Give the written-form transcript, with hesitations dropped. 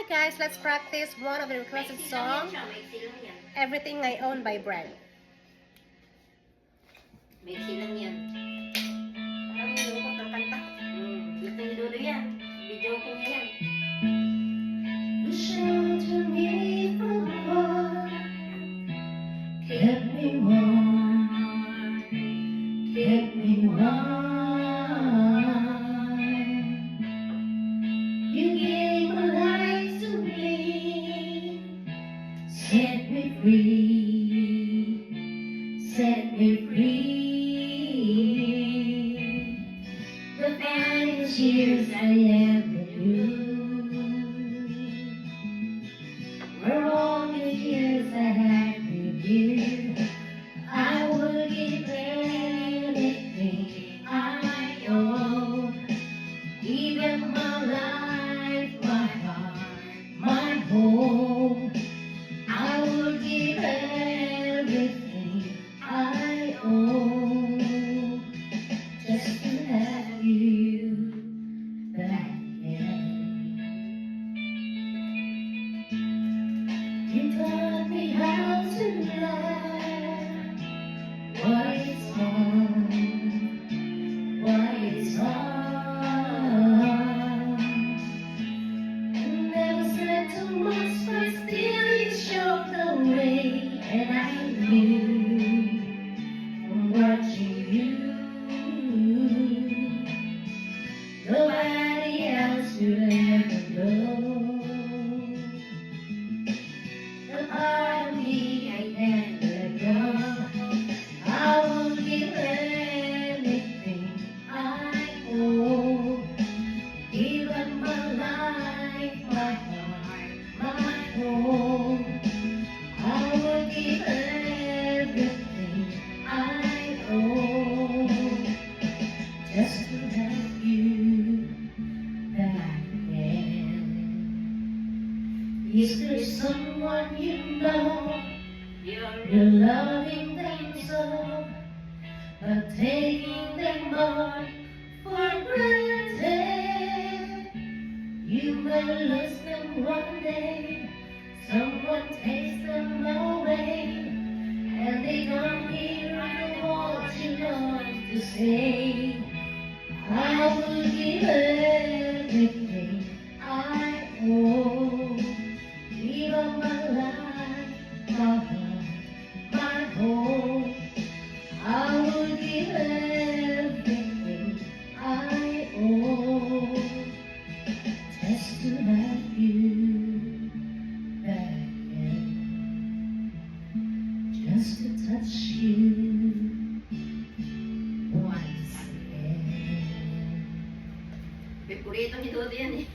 Hi guys, let's practice one of the requested song, Everything I Own by Brand. Maiksi lang yan. Parang nilukot ng kanta. Gusto ni Dodo yan. Video ko niya yan. You sheltered me from harm, kept me warm, kept me warm. You gave a life to me, set me free, set me free. The finest years I ever knew were all the years I had with you. I would give anything I own, even my life, my heart, my home. I would give everything I own just to have you back again. You taught me how to love, what is wrong, what is wrong. You never said too much, but still you showed the way, and I knew from watching you, nobody else would ever know. The part of me I can't let go. I will give anything I own, even my life, my heart, my home. I will give everything I own just to have you back again. Is there someone you know you're loving them so, but taking them all for granted? You may lose them one day, someone takes them away, and they don't hear what you want to say. I will give everything I own, even my life, my heart, my home. I will give everything I own just to have you back again, just to touch you once again. Pipurito ni Dodo yan eh.